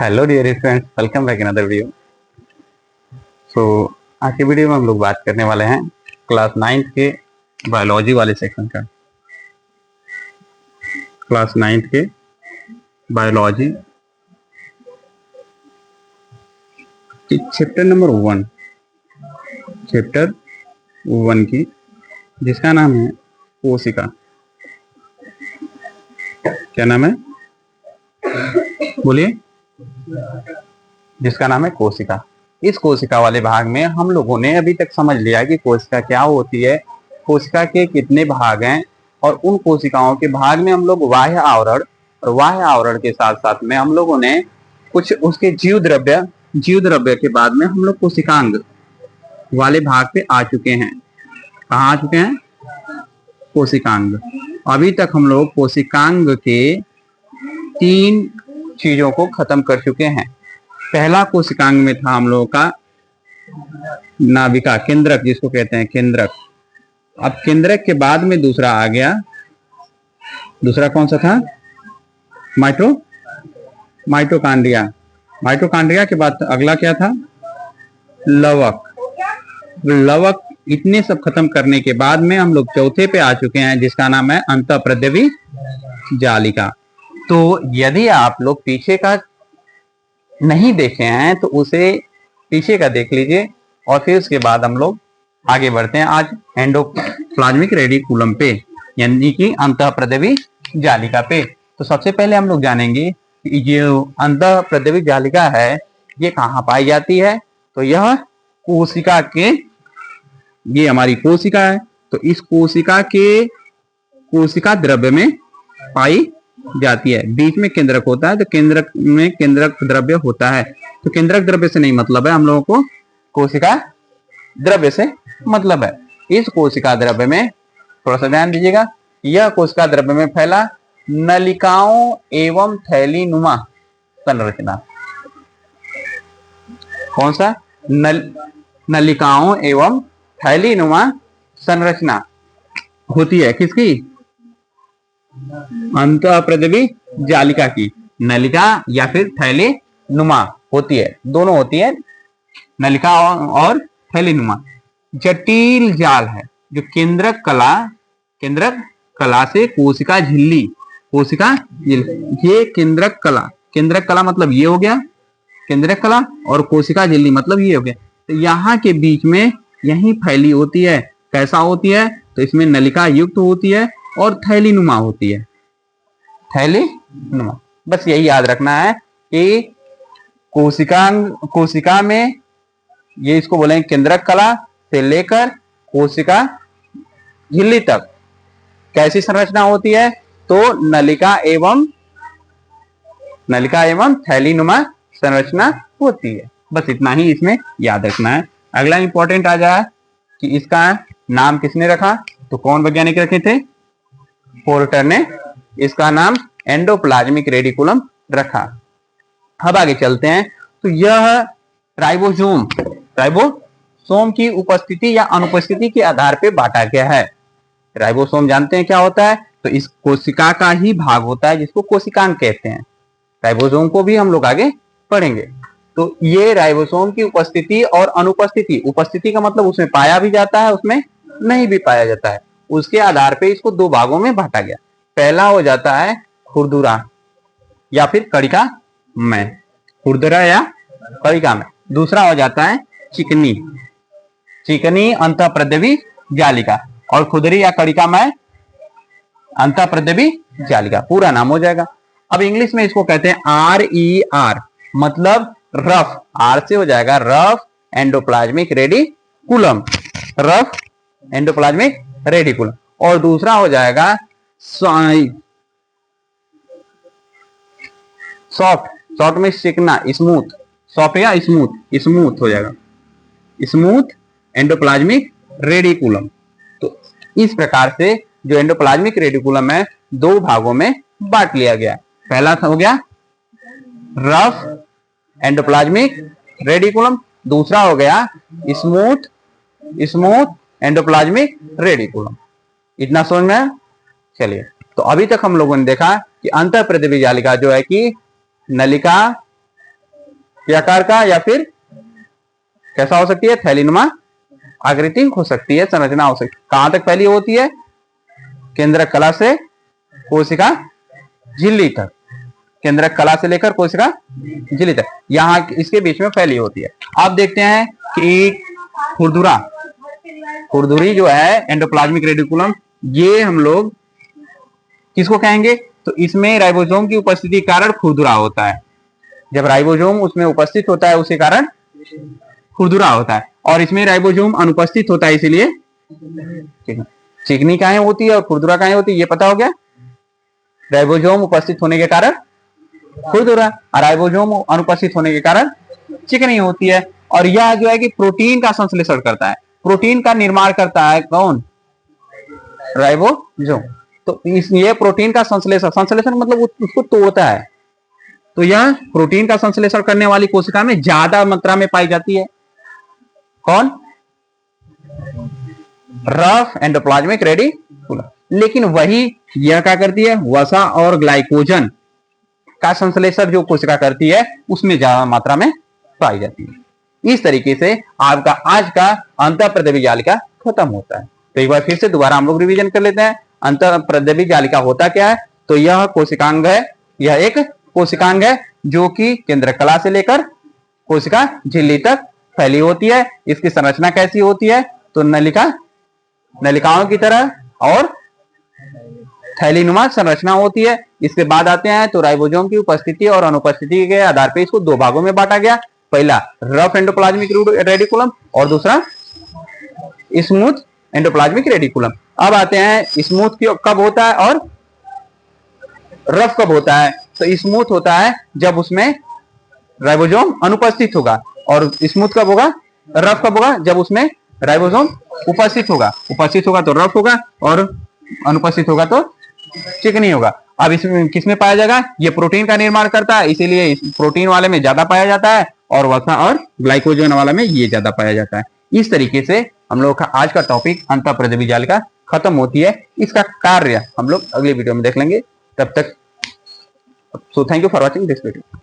Hello dear friends, welcome back in other video. So आज की video में हम लोग बात करने वाले हैं क्लास 9th के बायोलॉजी वाले सेक्शन का। क्लास 9th के बायोलॉजी की चैप्टर नंबर 1 की, जिसका नाम है कोशिका। क्या नाम है? बोलिए। जिसका नाम है कोशिका। इस कोशिका वाले भाग में हम लोगों ने अभी तक समझ लिया कि कोशिका क्या होती है, कोशिका के कितने भाग हैं, और उन कोशिकाओं के भाग में हम लोग बाह्य आवरण और बाह्य आवरण के साथ साथ में हम लोगों ने कुछ उसके जीव द्रव्य के बाद में हम लोग कोशिकांग वाले भाग पे आ चुके हैं। कहाँ आ चुके हैं? कोशिकांग। अभी तक हम लोग कोशिकांग के 3 चीजों को खत्म कर चुके हैं। पहला कोशिकांग में था हम लोगों का नाभिका, केंद्रक, जिसको कहते हैं केंद्रक। अब केंद्रक के बाद में दूसरा आ गया। दूसरा कौन सा था? माइटोकांड्रिया। माइटोकांड्रिया के बाद अगला क्या था? लवक। इतने सब खत्म करने के बाद में हम लोग चौथे पे आ चुके हैं, जिसका नाम है अंतःप्रद्रवी जालिका। तो यदि आप लोग पीछे का नहीं देखे हैं तो उसे पीछे का देख लीजिए, और फिर उसके बाद हम लोग आगे बढ़ते हैं आज एंडोप्लाज्मिक रेडिकुलम पे, यानी कि अंतःप्रद्रवी जालिका पे। तो सबसे पहले हम लोग जानेंगे कि जो अंतःप्रद्रवी जालिका है ये कहाँ पाई जाती है। तो यह कोशिका के, ये हमारी कोशिका है, तो इस कोशिका के कोशिका द्रव्य में पाई जाती है। बीच में केंद्रक होता है, तो केंद्रक में केंद्रक द्रव्य होता है। तो केंद्रक द्रव्य से नहीं मतलब है हम लोगों को, कोशिका द्रव्य से मतलब है। इस कोशिका द्रव्य में थोड़ा सा ध्यान दीजिएगा, यह कोशिका द्रव्य में फैला नलिकाओं एवं थैलीनुमा संरचना। कौन सा? नलिकाओं एवं थैलीनुमा संरचना होती है। किसकी? अंतःप्रद्रवी जालिका की। नलिका या फिर थैलीनुमा होती है, दोनों होती है, नलिका और थैलीनुमा। जटिल जाल है जो केंद्रक कला से कोशिका झिल्ली, ये केंद्रक कला मतलब ये हो गया केंद्रक कला, और कोशिका झिल्ली मतलब ये हो गया। तो यहाँ के बीच में यही फैली होती है। कैसा होती है? तो इसमें नलिका युक्त होती है और थैलीनुमा होती है। थैलीनुमा, बस यही याद रखना है कि कोशिका में ये, इसको बोलेंगे केंद्रक कला से लेकर कोशिका झिल्ली तक कैसी संरचना होती है? तो नलिका एवं थैलीनुमा संरचना होती है। बस इतना ही इसमें याद रखना है। अगला इंपॉर्टेंट आ जाए कि इसका नाम किसने रखा? तो कौन वैज्ञानिक रखे थे? पोर्टर ने इसका नाम एंडोप्लाज्मिक रेडिकुलम रखा। अब आगे चलते हैं। तो यह राइबोसोम की उपस्थिति या अनुपस्थिति के आधार पर बांटा गया है। राइबोसोम जानते हैं क्या होता है? तो इस कोशिका का ही भाग होता है, जिसको कोशिकांग कहते हैं। राइबोसोम को भी हम लोग आगे पढ़ेंगे। तो ये राइबोसोम की उपस्थिति और अनुपस्थिति, उपस्थिति का मतलब उसमें पाया भी जाता है, उसमें नहीं भी पाया जाता है, उसके आधार पे इसको 2 भागों में बांटा गया। पहला हो जाता है खुरदुरा या फिर कणिका में, खुरदुरा या कणिका में। दूसरा हो जाता है चिकनी अंतःप्रद्रवी जालिका, और खुरदरी या कणिका में अंतःप्रद्रवी जालिका पूरा नाम हो जाएगा। अब इंग्लिश में इसको कहते हैं RER, मतलब रफ। आर से हो जाएगा rough endoplasmic reticulum, rough endoplasmic reticulum. और दूसरा हो जाएगा सॉफ्ट में चिकना, स्मूथ, सॉफ्ट या स्मूथ हो जाएगा, स्मूथ एंडोप्लाज्मिक रेडिकुलम। तो इस प्रकार से जो एंडोप्लाज्मिक रेडिकुलम है 2 भागों में बांट लिया गया। पहला हो गया रफ एंडोप्लाज्मिक रेडिकुलम, दूसरा हो गया स्मूथ एंडोप्लाज्मिक रेडिकुलम। इतना समझ में? चलिए, तो अभी तक हम लोगों ने देखा कि अंतःप्रद्रवी जालिका जो है कि नलिका के आकार का, या फिर कैसा हो सकती है, थैलीनुमा आकृति हो सकती है, संरचना हो सकती है। कहां तक फैली होती है, केंद्रक कला से कोशिका झिल्ली तक, केंद्रक कला से लेकर कोशिका झिल्ली तक, यहां इसके बीच में फैली होती है। आप देखते हैं कि खुरदुरी जो है एंडोप्लाज्मिक रेडिकुलम, ये हम लोग किसको कहेंगे, तो इसमें राइबोसोम की उपस्थिति के कारण खुरदुरा होता है। जब राइबोसोम उसमें उपस्थित होता है उसी कारण खुरदुरा होता है, और इसमें राइबोसोम अनुपस्थित होता है इसीलिए चिकनी काहे होती है और खुरदुरा काहे होती है, ये पता हो गया। राइबोसोम उपस्थित होने के कारण खुरदुरा, और राइबोसोम अनुपस्थित होने के कारण चिकनी होती है। और यह जो है कि प्रोटीन का संश्लेषण करता है, प्रोटीन का निर्माण करता है कौन, राइबोसोम। तो ये प्रोटीन का संश्लेषण मतलब उसको तोड़ता है। तो यह प्रोटीन का संश्लेषण करने वाली कोशिका में ज्यादा मात्रा में पाई जाती है। कौन, रफ एंडोप्लाज्मिक रेडिकुलम। लेकिन वही यह क्या करती है, वसा और ग्लाइकोजन का संश्लेषण जो कोशिका करती है उसमें ज्यादा मात्रा में पाई जाती है। इस तरीके से आपका आज का अंतःप्रद्रवी जालिका खत्म होता है। तो एक बार फिर से दोबारा हम लोग रिवीजन कर लेते हैं। अंतःप्रद्रवी जालिका होता क्या है, तो यह कोशिकांग है, यह एक कोशिकांग है जो कि केंद्रक कला से लेकर कोशिका झिल्ली तक फैली होती है। इसकी संरचना कैसी होती है, तो नलिकाओं की तरह और थैलीनुमा संरचना होती है। इसके बाद आते हैं तो राइबोसोम की उपस्थिति और अनुपस्थिति के आधार पर इसको दो भागों में बांटा गया। पहला रफ एंडोप्लाज्मिक रेडिकुलम और दूसरा स्मूथ एंडोप्लाज्मिक रेडिकुलम। अब आते हैं स्मूथ कब होता है और रफ कब होता है। तो स्मूथ होता है जब उसमें राइबोसोम अनुपस्थित होगा, और स्मूथ कब होगा, रफ कब होगा, जब उसमें राइबोसोम उपस्थित होगा। उपस्थित होगा तो रफ होगा और अनुपस्थित होगा तो चिकनी होगा। अब इसमें किसमें पाया जाएगा, ये प्रोटीन का निर्माण करता है, इसीलिए प्रोटीन वाले में ज्यादा पाया जाता है, और वसा और ग्लाइकोजन वाला में ये ज्यादा पाया जाता है। इस तरीके से हम लोग का आज का टॉपिक अंतःप्रद्रवी जालिका खत्म होती है। इसका कार्य हम लोग अगली वीडियो में देख लेंगे। तब तक so thank you for watching this video.